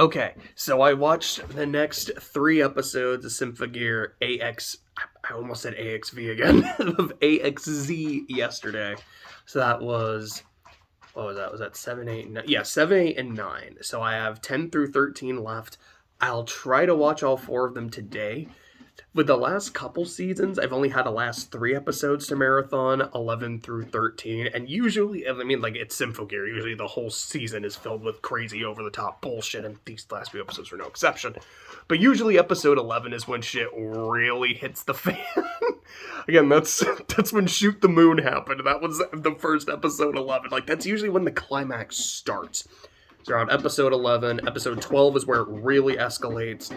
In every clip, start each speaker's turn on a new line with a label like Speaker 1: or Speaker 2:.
Speaker 1: Okay, so I watched the next 3 episodes of Symphogear I almost said AXV again, of AXZ yesterday. So that was, what was that? Was that 7, 8, 9? Yeah, 7, 8, and 9. So I have 10 through 13 left. I'll try to watch all 4 of them today. With the last couple seasons, I've only had the last 3 episodes to marathon, 11 through 13. And usually, I mean, like, it's Symphogear. Usually the whole season is filled with crazy over-the-top bullshit, and these last few episodes were no exception. But usually episode 11 is when shit really hits the fan. Again, that's when Shoot the Moon happened. That was the first episode 11. Like, that's usually when the climax starts. So around episode 11, episode 12 is where it really escalates.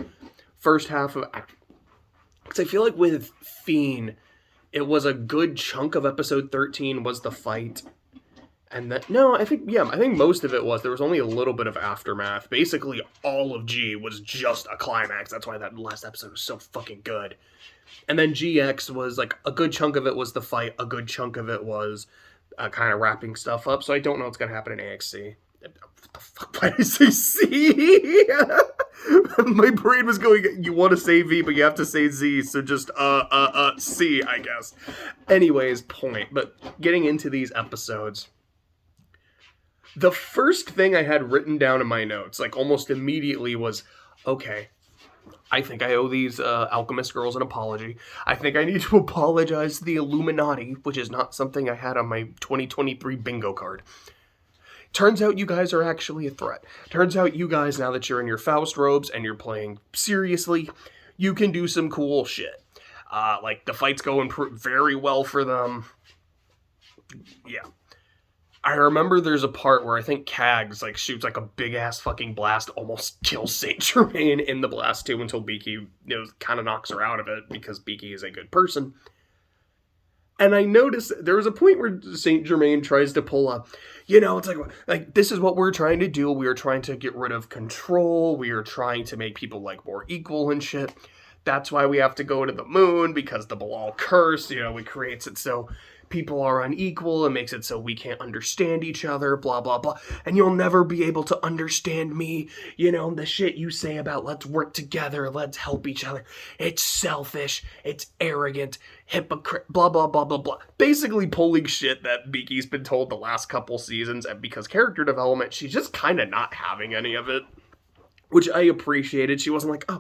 Speaker 1: First half of... Because I feel like with Fiend, it was a good chunk of episode 13 was the fight. And then, no, I think most of it was. There was only a little bit of aftermath. Basically, all of G was just a climax. That's why that last episode was so fucking good. And then GX was, like, a good chunk of it was the fight. A good chunk of it was kind of wrapping stuff up. So I don't know what's going to happen in AXC. What the fuck? Why did I say C? My brain was going, you want to say V, but you have to say Z, so just, C, I guess. Anyways, point. But getting into these episodes, the first thing I had written down in my notes, like, almost immediately was, okay, I think I owe these Alchemist girls an apology. I think I need to apologize to the Illuminati, which is not something I had on my 2023 bingo card. Turns out you guys are actually a threat. Turns out you guys, now that you're in your Faust robes and you're playing seriously, you can do some cool shit. Like, the fight's going very well for them. Yeah. I remember there's a part where I think Kags, like, shoots, like, a big-ass fucking blast, almost kills Saint Germain in the blast, too, until Beaky, kind of knocks her out of it, because Beaky is a good person. And I noticed there was a point where Saint Germain tries to pull up, it's like this is what we're trying to do. We are trying to get rid of control. We are trying to make people, like, more equal and shit. That's why we have to go to the moon, because the Bilal curse, it creates it so people are unequal. It makes it so we can't understand each other, blah, blah, blah. And you'll never be able to understand me. The shit you say about let's work together, let's help each other. It's selfish, it's arrogant, hypocrite, blah, blah, blah, blah, blah. Basically pulling shit that Beaky's been told the last couple seasons, and because character development, she's just kind of not having any of it, which I appreciated. She wasn't like,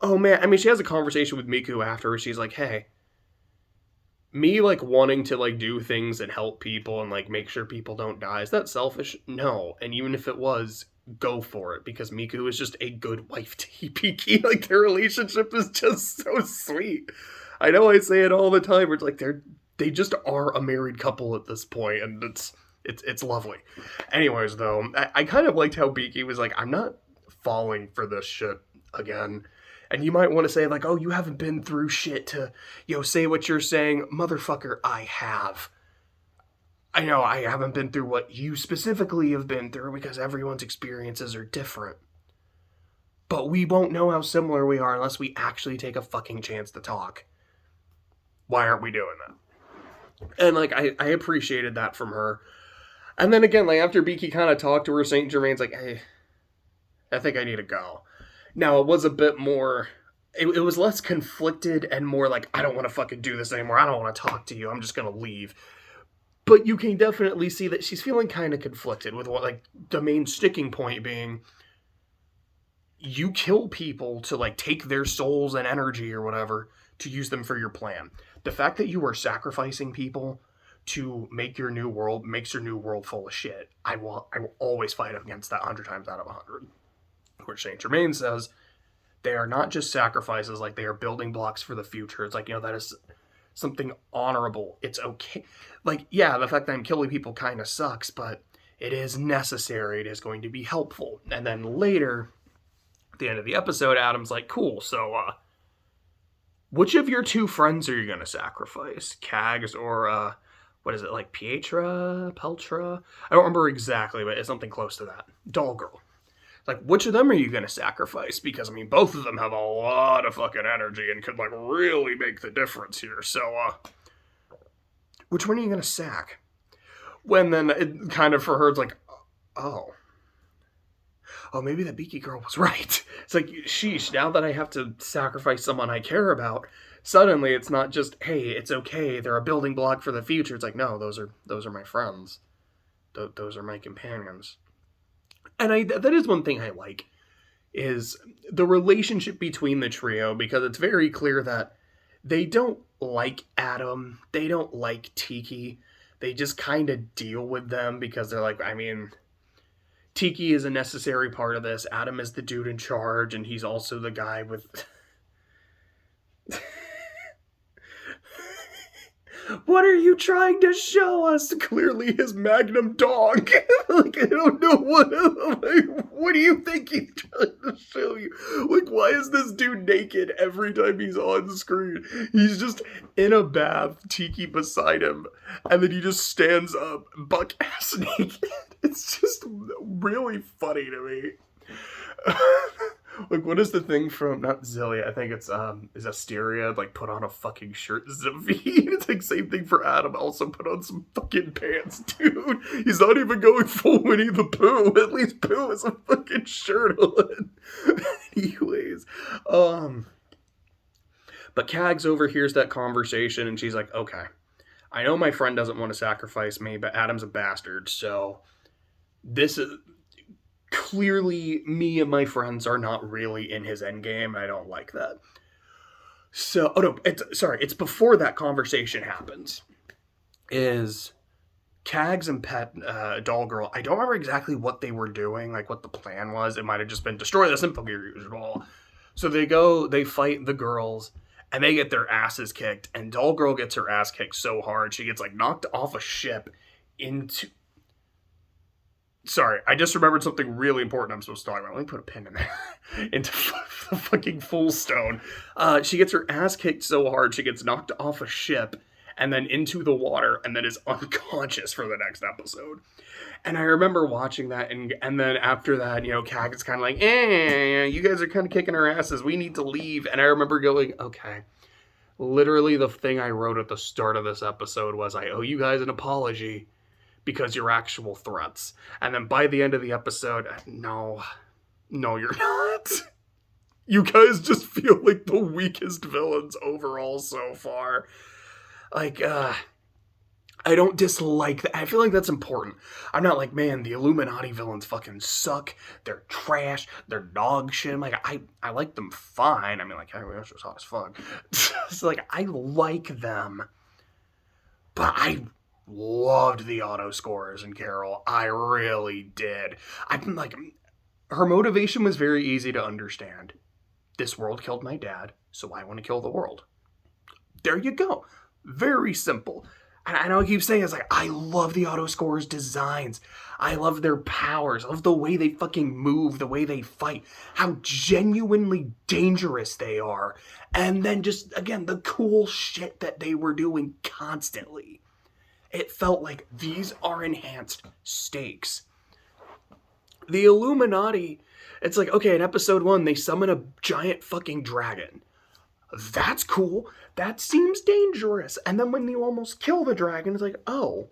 Speaker 1: oh man. I mean, she has a conversation with Miku after where she's like, hey, me, like, wanting to, like, do things and help people and, like, make sure people don't die, is that selfish? No. And even if it was, go for it, because Miku is just a good wife to Beaky. Like, their relationship is just so sweet. I know I say it all the time, but it's like, they just are a married couple at this point, and it's lovely. Anyways, though, I kind of liked how Beaky was like, I'm not falling for this shit again. And you might want to say, like, oh, you haven't been through shit to, say what you're saying. Motherfucker, I have. I know I haven't been through what you specifically have been through, because everyone's experiences are different. But we won't know how similar we are unless we actually take a fucking chance to talk. Why aren't we doing that? And, like, I appreciated that from her. And then again, like, after Beaky kind of talked to her, Saint Germain's like, hey, I think I need to go. Now, it was a bit more, it was less conflicted and more like, I don't want to fucking do this anymore. I don't want to talk to you. I'm just going to leave. But you can definitely see that she's feeling kind of conflicted with what, like, the main sticking point being, you kill people to, like, take their souls and energy or whatever to use them for your plan. The fact that you are sacrificing people to make your new world makes your new world full of shit. I will always fight against that 100 times out of 100. Where Saint Germain says they are not just sacrifices, like, they are building blocks for the future. It's like, that is something honorable. It's okay. Like, yeah, the fact that I'm killing people kind of sucks, but it is necessary. It is going to be helpful. And then later, at the end of the episode, Adam's like, cool, so, which of your 2 friends are you going to sacrifice? Kags or, what is it, like, Peltra? I don't remember exactly, but it's something close to that. Doll Girl. Like, which of them are you going to sacrifice? Because, I mean, both of them have a lot of fucking energy and could, like, really make the difference here. So, which one are you going to sack? When then, it kind of, for her, it's like, oh, oh, maybe that Beaky girl was right. It's like, sheesh, now that I have to sacrifice someone I care about, suddenly it's not just, hey, it's okay, they're a building block for the future. It's like, no, those are my friends. Those are my companions. And that is one thing I like, is the relationship between the trio, because it's very clear that they don't like Adam, they don't like Tiki, they just kind of deal with them because they're like, I mean, Tiki is a necessary part of this, Adam is the dude in charge, and he's also the guy with... What are you trying to show us? Clearly his magnum dog. Like, I don't know what do you think he's trying to show you? Like, why is this dude naked every time he's on screen? He's just in a bath, Tiki beside him, and then he just stands up, buck-ass naked. It's just really funny to me. Like, what is the thing from, not Zillia, I think it's, is Asteria, like, put on a fucking shirt, Zavi? It's like, same thing for Adam, also put on some fucking pants, dude. He's not even going full Winnie the Pooh, at least Pooh has a fucking shirt on. Anyways, but Kags overhears that conversation, and she's like, okay, I know my friend doesn't want to sacrifice me, but Adam's a bastard, so this is... Clearly, me and my friends are not really in his endgame. I don't like that. So, it's before that conversation happens. Is Kags and Doll Girl, I don't remember exactly what they were doing, like what the plan was. It might have just been destroy the Symphogear user. So they fight the girls, and they get their asses kicked, and Doll Girl gets her ass kicked so hard, she gets like knocked off a ship into... Sorry, I just remembered something really important I'm supposed to talk about. Let me put a pin in there. Into the fucking full stone. She gets her ass kicked so hard, she gets knocked off a ship, and then into the water, and then is unconscious for the next episode. And I remember watching that, and then after that, you know, Kag is kind of like, you guys are kind of kicking our asses, we need to leave. And I remember going, okay. Literally the thing I wrote at the start of this episode was, I owe you guys an apology, because you're actual threats. And then by the end of the episode, no, you're not. You guys just feel like the weakest villains overall so far. Like, I don't dislike that. I feel like that's important. I'm not like, man, the Illuminati villains fucking suck. They're trash. They're dog shit. I'm like, I like them fine. I mean, like, everyone else was hot as fuck. So, like, I like them. But I loved the auto scores in Carol. I really did. I'm like, her motivation was very easy to understand. This world killed my dad, so I want to kill the world. There you go. Very simple. And I know I keep saying it's like, I love the auto scores designs. I love their powers. I love the way they fucking move, the way they fight, how genuinely dangerous they are. And then just, again, the cool shit that they were doing constantly. It felt like these are enhanced stakes. The Illuminati, it's like, okay, in episode 1, they summon a giant fucking dragon. That's cool. That seems dangerous. And then when you almost kill the dragon, it's like, oh,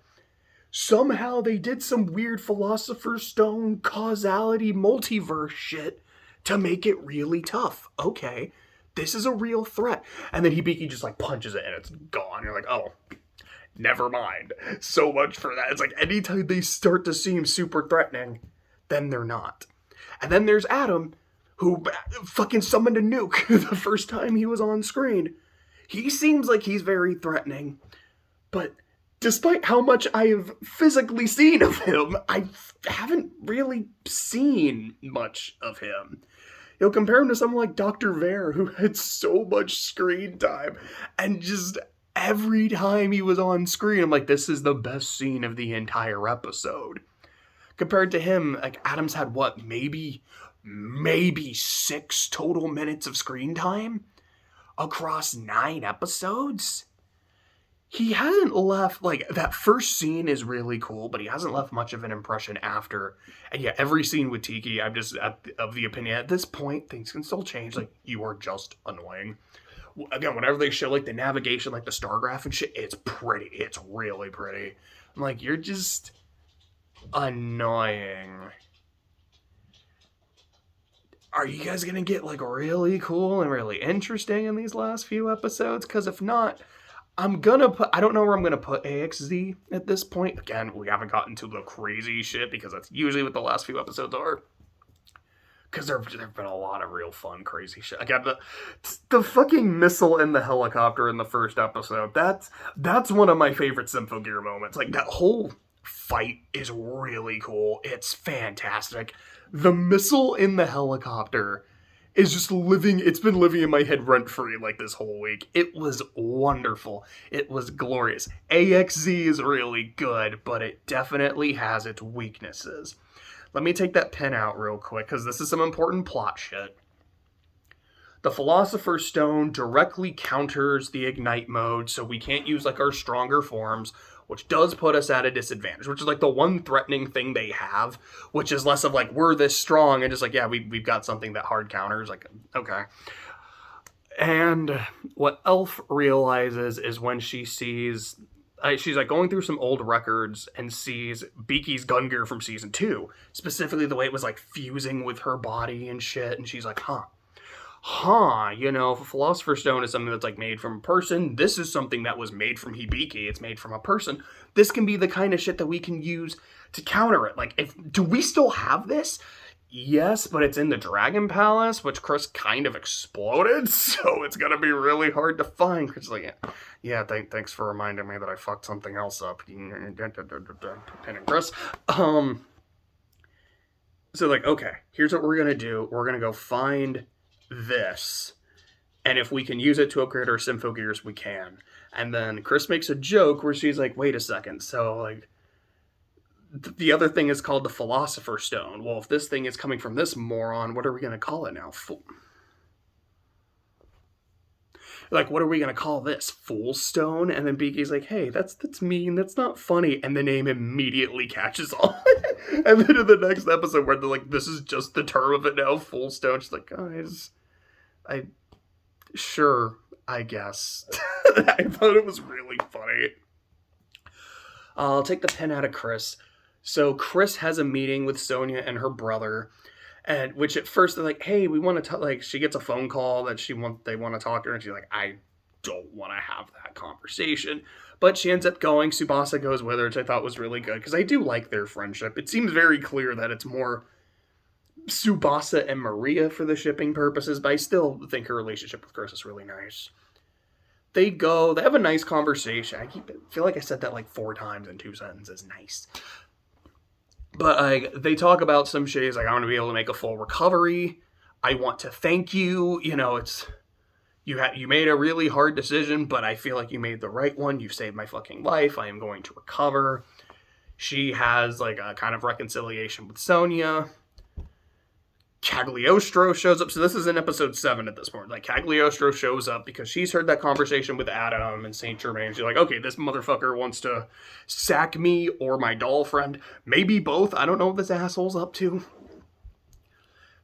Speaker 1: somehow they did some weird Philosopher's Stone causality multiverse shit to make it really tough. Okay, this is a real threat. And then Hibiki just like punches it and it's gone. You're like, oh, never mind. So much for that. It's like anytime they start to seem super threatening, then they're not. And then there's Adam, who fucking summoned a nuke the first time he was on screen. He seems like he's very threatening, but despite how much I have physically seen of him, I haven't really seen much of him. You know, compare him to someone like Dr. Vare, who had so much screen time, and just every time he was on screen, I'm like, this is the best scene of the entire episode. Compared to him, like, Adam's had, what, maybe 6 total minutes of screen time across 9 episodes? He hasn't left, like, that first scene is really cool, but he hasn't left much of an impression after. And yeah, every scene with Tiki, I'm just of the opinion, at this point, things can still change. Like, you are just annoying. Again, whenever they show, like, the navigation, like, the star graph and shit, it's pretty. It's really pretty. I'm like, you're just annoying. are you guys gonna get like really cool and really interesting in these last few episodes? Because if not, I don't know where I'm gonna put AXZ at this point. Again, we haven't gotten to the crazy shit because that's usually what the last few episodes are. Because there've been a lot of real fun, crazy shit. Again, the fucking missile in the helicopter in the first episode. That's one of my favorite Symphogear moments. Like, that whole fight is really cool. It's fantastic. The missile in the helicopter is just it's been living in my head rent-free like this whole week. It was wonderful. It was glorious. AXZ is really good, but it definitely has its weaknesses. Let me take that pen out real quick, because this is some important plot shit. The Philosopher's Stone directly counters the Ignite mode, so we can't use, like, our stronger forms, which does put us at a disadvantage, which is, like, the one threatening thing they have, which is less of, like, we're this strong, and just, like, yeah, we've got something that hard counters, like, okay. And what Elf realizes is when she sees... she's like going through some old records and sees Beaky's gun gear from season 2, specifically the way it was like fusing with her body and shit. And she's like, you know, if a Philosopher's Stone is something that's like made from a person, this is something that was made from Hibiki. It's made from a person. This can be the kind of shit that we can use to counter it. Like, do we still have this? Yes, but it's in the Dragon Palace, which Chris kind of exploded, so it's gonna be really hard to find. Chris is like, yeah, thanks for reminding me that I fucked something else up. Chris. So, like, okay, here's what we're gonna do. We're gonna go find this, and if we can use it to upgrade our Symphogears, we can. And then Chris makes a joke where she's like, wait a second, so, like, the other thing is called the Philosopher's Stone. Well, if this thing is coming from this moron, what are we going to call it now? Like, what are we going to call this? Fool Stone? And then Beaky's like, hey, that's mean. That's not funny. And the name immediately catches on. And then in the next episode where they're like, this is just the term of it now, Fool Stone. She's like, guys, sure, I guess. I thought it was really funny. I'll take the pen out of Chris. So Chris has a meeting with Sonia and her brother, and which at first they're like, hey, we want to talk. Like, she gets a phone call that they want to talk to her, and she's like, I don't want to have that conversation. But she ends up going. Tsubasa goes with her, which I thought was really good, because I do like their friendship. It seems very clear that it's more Tsubasa and Maria for the shipping purposes, but I still think her relationship with Chris is really nice. They have a nice conversation. I feel like I said that like 4 times in 2 sentences. Nice. But they talk about some shit. He's like, I want to be able to make a full recovery. I want to thank you. You know, you made a really hard decision, but I feel like you made the right one. You saved my fucking life. I am going to recover. She has like a kind of reconciliation with Sonia. Cagliostro shows up. So this is in episode 7 at this point. Like, Cagliostro shows up because she's heard that conversation with Adam and Saint Germain. She's like, okay, this motherfucker wants to sack me or my doll friend. Maybe both. I don't know what this asshole's up to.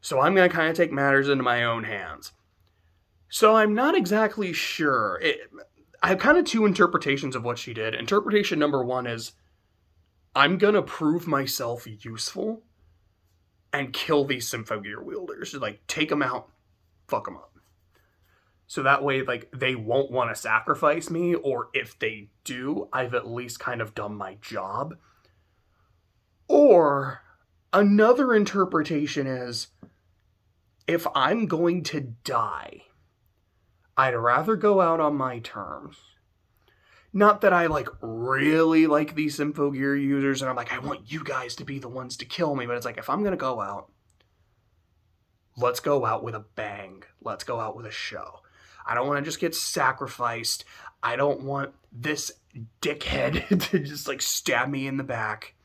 Speaker 1: So I'm going to kind of take matters into my own hands. So I'm not exactly sure. I have kind of 2 interpretations of what she did. Interpretation number 1 is, I'm going to prove myself useful and kill these Symphogear wielders. Like, take them out, fuck them up. So that way, like, they won't want to sacrifice me, or if they do, I've at least kind of done my job. Or, another interpretation is, if I'm going to die, I'd rather go out on my terms. Not that I, like, really like these Symphogear users, and I'm like, I want you guys to be the ones to kill me, but it's like, if I'm gonna go out, let's go out with a bang. Let's go out with a show. I don't want to just get sacrificed. I don't want this dickhead to just, like, stab me in the back.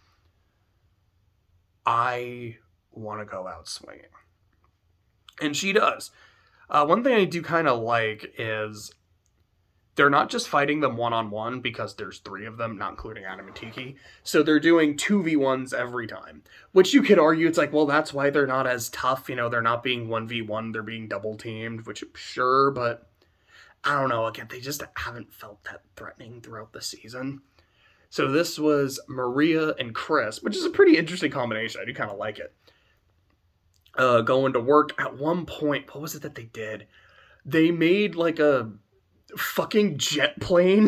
Speaker 1: I want to go out swinging. And she does. One thing I do kind of like is they're not just fighting them one-on-one, because there's 3 of them, not including Adam and Tiki. So they're doing 2v1s every time. Which you could argue, it's like, well, that's why they're not as tough. You know, they're not being 1v1, they're being double-teamed, which, sure, but I don't know. Again, they just haven't felt that threatening throughout the season. So this was Maria and Chris, which is a pretty interesting combination. I do kind of like it. going to work. At one point, what was it that they did? They made like a fucking jet plane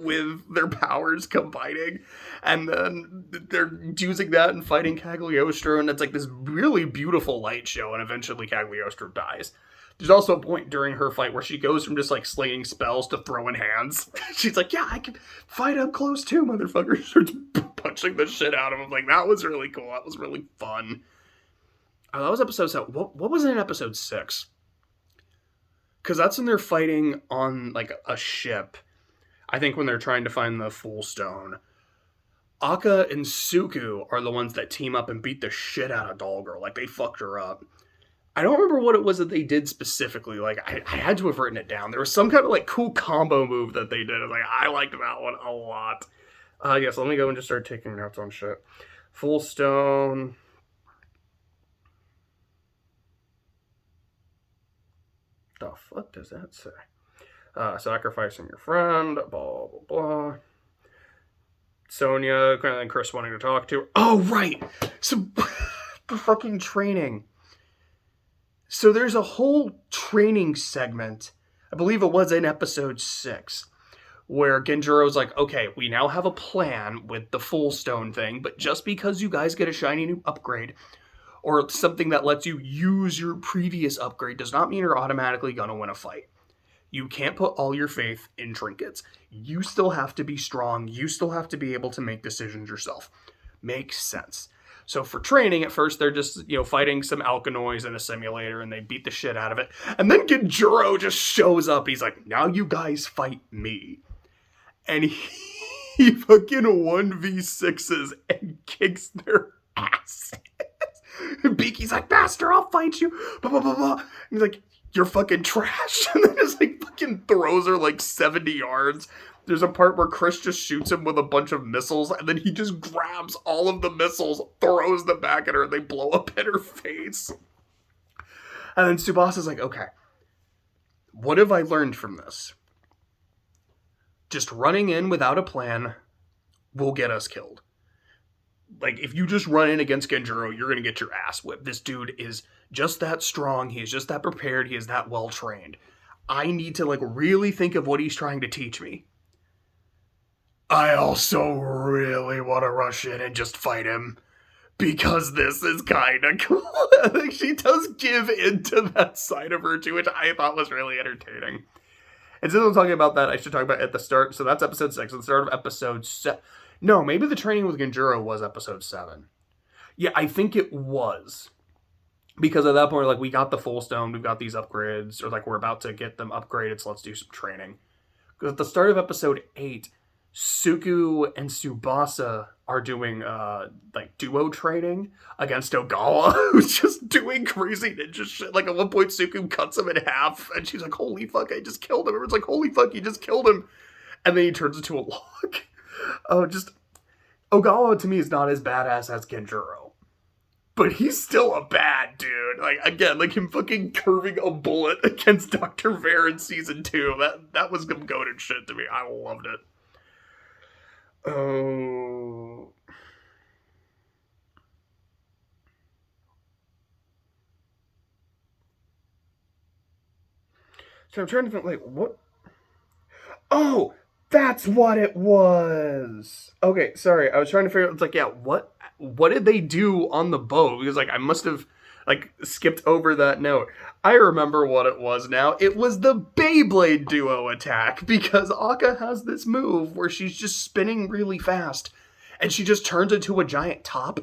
Speaker 1: with their powers combining, and then they're using that and fighting Cagliostro, and it's like this really beautiful light show, and eventually Cagliostro dies. There's also a point during her fight where she goes from just like slinging spells to throwing hands. She's like, yeah, I can fight up close too, motherfucker. Starts punching the shit out of him. Like, that was really cool. That was really fun. That was episode 7. What was it in episode 6? Because that's when they're fighting on, like, a ship. I think when they're trying to find the Full Stone. Akka and Suku are the ones that team up and beat the shit out of Doll Girl. Like, they fucked her up. I don't remember what it was that they did specifically. Like, I had to have written it down. There was some kind of, like, cool combo move that they did. Like, I liked that one a lot. Yes, let me go and just start taking notes on shit. Full Stone. The fuck does that say? Sacrificing your friend, blah, blah, blah. Sonya, and Chris wanting to talk to her. Oh, right! So, the fucking training. So there's a whole training segment, I believe it was in episode 6, where Genjiro's like, okay, we now have a plan with the Full Stone thing, but just because you guys get a shiny new upgrade, or something that lets you use your previous upgrade, does not mean you're automatically going to win a fight. You can't put all your faith in trinkets. You still have to be strong. You still have to be able to make decisions yourself. Makes sense. So for training, at first, they're just, fighting some Alkanoids in a simulator, and they beat the shit out of it. And then Genjiro just shows up. He's like, now you guys fight me. And he fucking 1v6s and kicks their ass. Beaky's like, Master, I'll fight you. Blah, blah, blah, blah. And he's like, you're fucking trash. And then just like fucking throws her like 70 yards. There's a part where Chris just shoots him with a bunch of missiles, and then he just grabs all of the missiles, throws them back at her, and they blow up in her face. And then Tsubasa's like, okay, what have I learned from this? Just running in without a plan will get us killed. Like, if you just run in against Genjiro, you're going to get your ass whipped. This dude is just that strong. He is just that prepared. He is that well-trained. I need to, really think of what he's trying to teach me. I also really want to rush in and just fight him, because this is kind of cool. I think she does give into that side of her, too, which I thought was really entertaining. And since I'm talking about that, I should talk about at the start. So that's episode 6. At the start of episode 7. No, maybe the training with Genjiro was episode 7. Yeah, I think it was. Because at that point, we got the Full Stone, we've got these upgrades, or we're about to get them upgraded, so let's do some training. Because at the start of episode 8, Suku and Tsubasa are doing, duo training against Ogawa, who's just doing crazy ninja shit. At one point, Suku cuts him in half, and she's like, holy fuck, I just killed him. Everyone's like, holy fuck, you just killed him. And then he turns into a log. Ogawa to me is not as badass as Genjiro, but he's still a bad dude. Him fucking curving a bullet against Dr. Vare in season 2. That was some goated shit to me. I loved it. Oh. So I'm trying to think, what? Oh! That's what it was. Okay, sorry. I was trying to figure out, what did they do on the boat? Because, I must have, skipped over that note. I remember what it was now. It was the Beyblade duo attack, because Akka has this move where she's just spinning really fast, and she just turns into a giant top.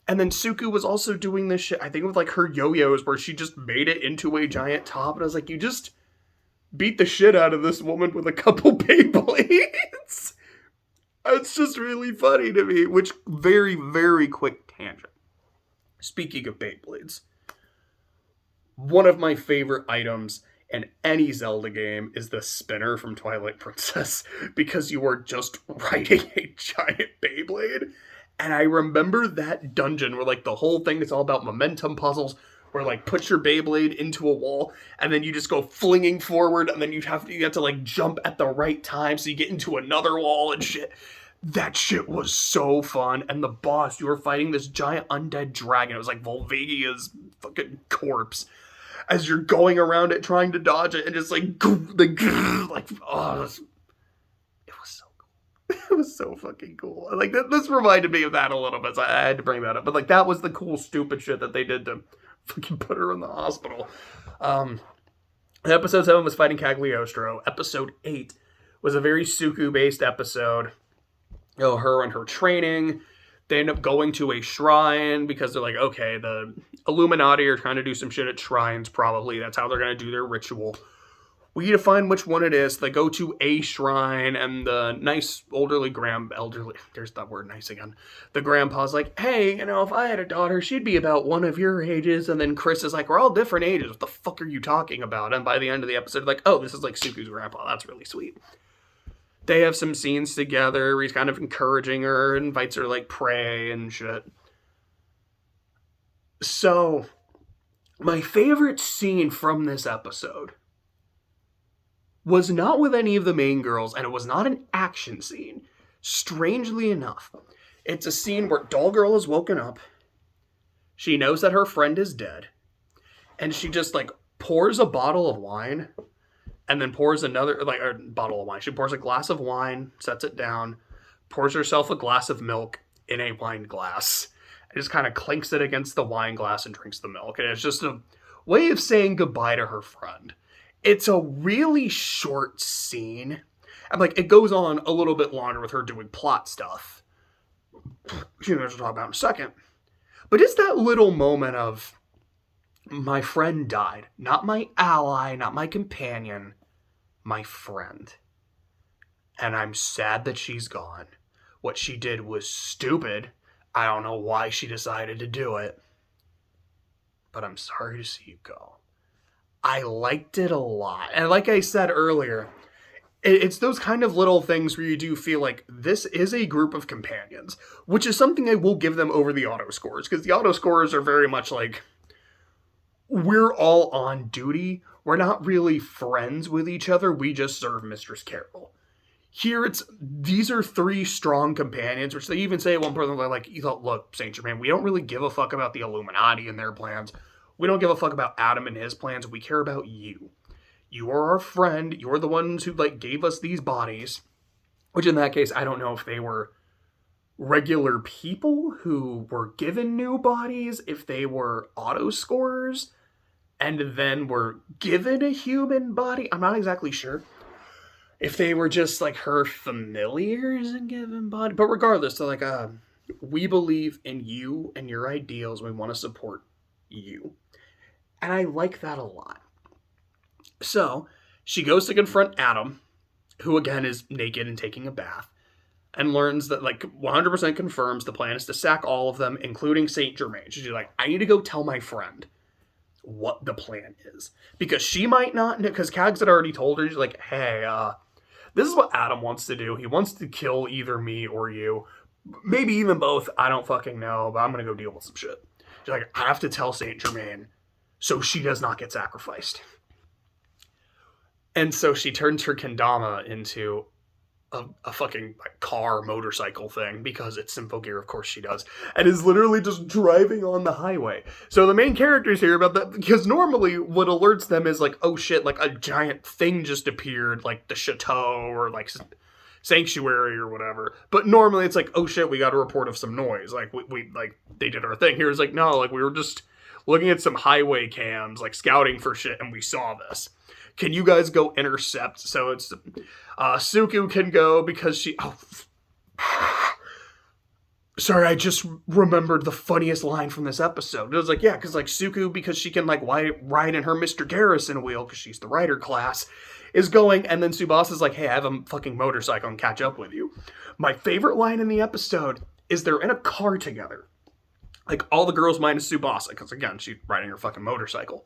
Speaker 1: And then Suku was also doing this shit, I think with, her yo-yos, where she just made it into a giant top, and I was like, you just beat the shit out of this woman with a couple Beyblades. It's just really funny to me, which very, very quick tangent. Speaking of Beyblades, one of my favorite items in any Zelda game is the spinner from Twilight Princess, because you are just riding a giant Beyblade. And I remember that dungeon where the whole thing is all about momentum puzzles, where put your Beyblade into a wall, and then you just go flinging forward, and then you have to jump at the right time, so you get into another wall and shit. That shit was so fun. And the boss, you were fighting this giant undead dragon. It was like Volvagia's fucking corpse. As you're going around it trying to dodge it and just like oh, it was so cool. It was so fucking cool. Like, this reminded me of that a little bit, so I had to bring that up. But like, that was the cool stupid shit that they did to fucking put her in the hospital. Episode 7 was fighting Cagliostro. Episode 8 was a very Suku-based episode. You know, her and her training. They end up going to a shrine because they're like, okay, the Illuminati are trying to do some shit at shrines, probably. That's how they're going to do their ritual. We need to find which one it is. They go to a shrine, and the nice elderly, there's that word nice again. The grandpa's like, hey, you know, if I had a daughter, she'd be about one of your ages. And then Chris is like, we're all different ages. What the fuck are you talking about? And by the end of the episode, like, oh, this is like Suku's grandpa. That's really sweet. They have some scenes together where he's kind of encouraging her, invites her to, like, pray and shit. So, my favorite scene from this episode was not with any of the main girls, and it was not an action scene. Strangely enough, it's a scene where Doll Girl is woken up. She knows that her friend is dead. And she just, like, pours a bottle of wine and then pours another, like, a bottle of wine. She pours a glass of wine, sets it down, pours herself a glass of milk in a wine glass, and just kind of clinks it against the wine glass and drinks the milk. And it's just a way of saying goodbye to her friend. It's a really short scene. And, like, it goes on a little bit longer with her doing plot stuff. Which we'll talk about in a second. But it's that little moment of, my friend died. Not my ally, not my companion. My friend. And I'm sad that she's gone. What she did was stupid. I don't know why she decided to do it. But I'm sorry to see you go. I liked it a lot. And like I said earlier, it's those kind of little things where you do feel like this is a group of companions, which is something I will give them over the auto scores, because the auto scores are very much like, we're all on duty. We're not really friends with each other. We just serve Mistress Carol. Here these are 3 strong companions, which they even say at one point, they're like, look, Saint Germain, we don't really give a fuck about the Illuminati and their plans. We don't give a fuck about Adam and his plans. We care about you. You are our friend. You're the ones who, like, gave us these bodies. Which in that case, I don't know if they were regular people who were given new bodies, if they were auto scorers, and then were given a human body. I'm not exactly sure. If they were just, like, her familiars and given body. But regardless, so, like, we believe in you and your ideals. We want to support you. And I like that a lot. So, she goes to confront Adam, who again is naked and taking a bath, and learns that, like, 100% confirms the plan is to sack all of them, including Saint Germain. She's like, I need to go tell my friend what the plan is. Because she might not, because Cags had already told her, she's like, hey, this is what Adam wants to do. He wants to kill either me or you. Maybe even both. I don't fucking know, but I'm going to go deal with some shit. She's like, I have to tell Saint Germain so she does not get sacrificed. And so she turns her kendama into a fucking, like, car, motorcycle thing, because it's Symphogear, of course she does, and is literally just driving on the highway. So the main characters hear about that, because normally what alerts them is like, oh shit, like a giant thing just appeared, like the chateau, or like sanctuary or whatever. But normally it's like, oh shit, we got a report of some noise. Like, we like, they did our thing. Here it's like, no, like, we were just looking at some highway cams, like, scouting for shit, and we saw this. Can you guys go intercept? So it's, Suku can go because she, sorry, I just remembered the funniest line from this episode. It was like, yeah, because, like, Suku, because she can, like, ride in her Mr. Garrison wheel, because she's the rider class, is going, and then Tsubasa's like, hey, I have a fucking motorcycle and catch up with you. My favorite line in the episode is they're in a car together. Like, all the girls minus Tsubasa, because, again, she's riding her fucking motorcycle.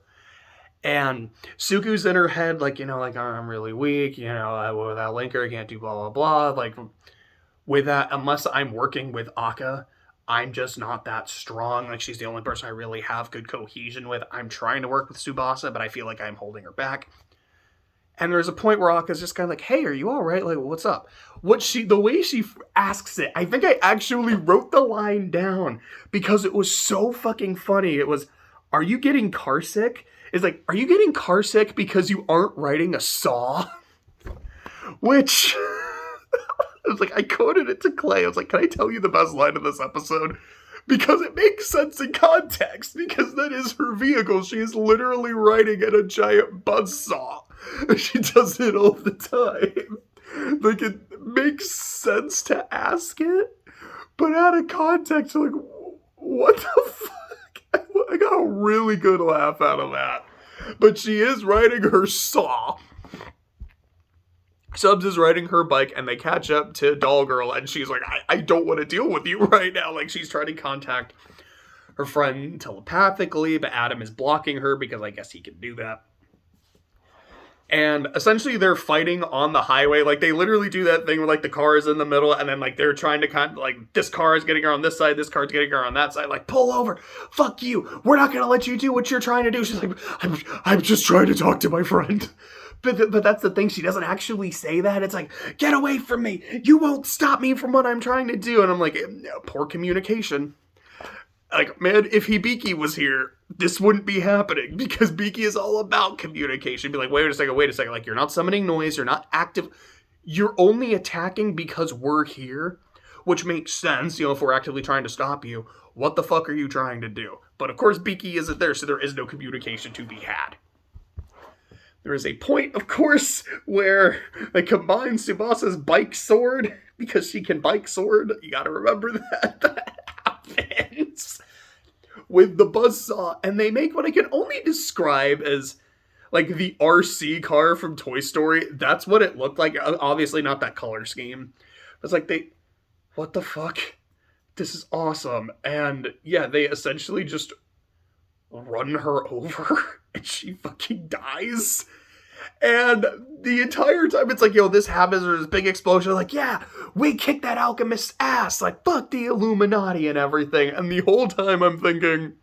Speaker 1: And Suku's in her head, like, you know, like, I'm really weak, you know, without Linker, I can't do blah, blah, blah. Like, with that, unless I'm working with Akka, I'm just not that strong. Like, she's the only person I really have good cohesion with. I'm trying to work with Tsubasa, but I feel like I'm holding her back. And there's a point where Akka's just kind of like, hey, are you all right? Like, what's up? The way she asks it, I think I actually wrote the line down because it was so fucking funny. It was, are you getting car sick? It's like, are you getting car sick because you aren't riding a saw? Which, I was like, I quoted it to Clay. I was like, can I tell you the best line of this episode? Because it makes sense in context, because that is her vehicle. She is literally riding in a giant buzzsaw. She does it all the time. Like, it makes sense to ask it, but out of context, like, what the fuck? I got a really good laugh out of that. But she is riding her saw. Subs is riding her bike, and they catch up to Doll Girl, and she's like, I don't want to deal with you right now. Like, she's trying to contact her friend telepathically, but Adam is blocking her because I guess he can do that. And essentially they're fighting on the highway. Like, they literally do that thing where, like, the car is in the middle, and then, like, they're trying to kind of, like, this car is getting her on this side, this car's getting her on that side. Like, pull over. Fuck you. We're not going to let you do what you're trying to do. She's like, I'm just trying to talk to my friend. But that's the thing. She doesn't actually say that. It's like, get away from me. You won't stop me from what I'm trying to do. And I'm like, poor communication. Like, man, if Hibiki was here, this wouldn't be happening, because Biki is all about communication. Be like, wait a second. Like, you're not summoning noise. You're not active. You're only attacking because we're here, which makes sense, if we're actively trying to stop you. What the fuck are you trying to do? But of course, Biki isn't there, so there is no communication to be had. There is a point, of course, where they combine Tsubasa's bike sword, because she can bike sword. You gotta remember that happens. With the buzzsaw, and they make what I can only describe as, like, the RC car from Toy Story. That's what it looked like. Obviously not that color scheme. It's like, what the fuck? This is awesome. And yeah, they essentially just run her over, and she fucking dies. And the entire time it's like, this happens, or this big explosion, like, yeah, we kicked that alchemist's ass, like, fuck the Illuminati and everything. And the whole time I'm thinking,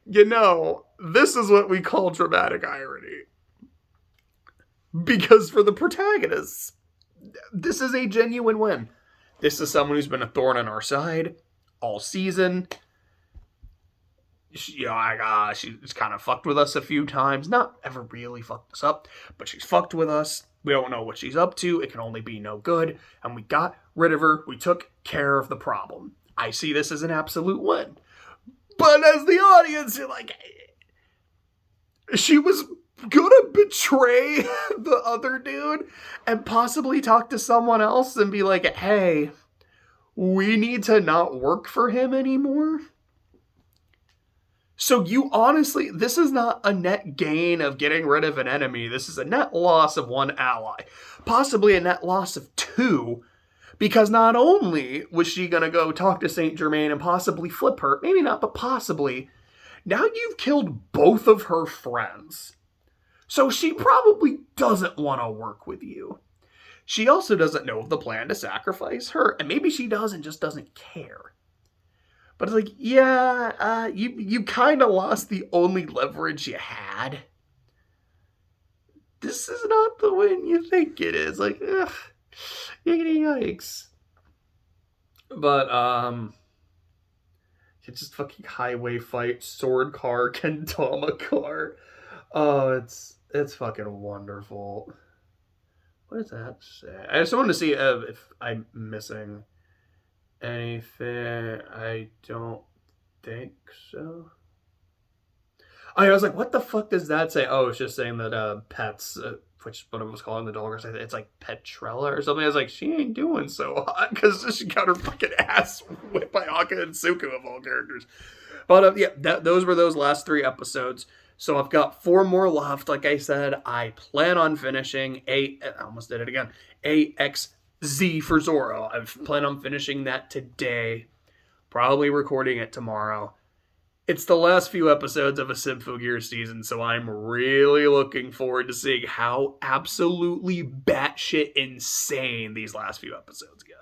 Speaker 1: this is what we call dramatic irony. Because for the protagonists, this is a genuine win. This is someone who's been a thorn on our side all season. She's kind of fucked with us a few times. Not ever really fucked us up, but she's fucked with us. We don't know what she's up to. It can only be no good. And we got rid of her. We took care of the problem. I see this as an absolute win. But as the audience, you're like, she was gonna betray the other dude and possibly talk to someone else and be like, hey, we need to not work for him anymore. So you honestly, this is not a net gain of getting rid of an enemy. This is a net loss of one ally. Possibly a net loss of two, because not only was she going to go talk to Saint Germain and possibly flip her, maybe not, but possibly, now you've killed both of her friends. So she probably doesn't want to work with you. She also doesn't know of the plan to sacrifice her, and maybe she does and just doesn't care. But it's like, yeah, you kind of lost the only leverage you had. This is not the win you think it is. Like, ugh, yikes. But, it's just fucking highway fight, sword car, Kendama car. Oh, it's fucking wonderful. What does that say? I just wanted to see if I'm missing anything. I don't think so. I was like, what the fuck does that say? Oh, it's just saying that pets, which what I was calling the doggers, it's like Petrella or something. I was like, she ain't doing so hot because she got her fucking ass whipped by Akka and Suku of all characters. But yeah, those were those last 3 episodes. So I've got 4 more left. Like I said, I plan on finishing I almost did it again. AXZ for Zoro. I plan on finishing that today. Probably recording it tomorrow. It's the last few episodes of a Symphogear season, so I'm really looking forward to seeing how absolutely batshit insane these last few episodes get.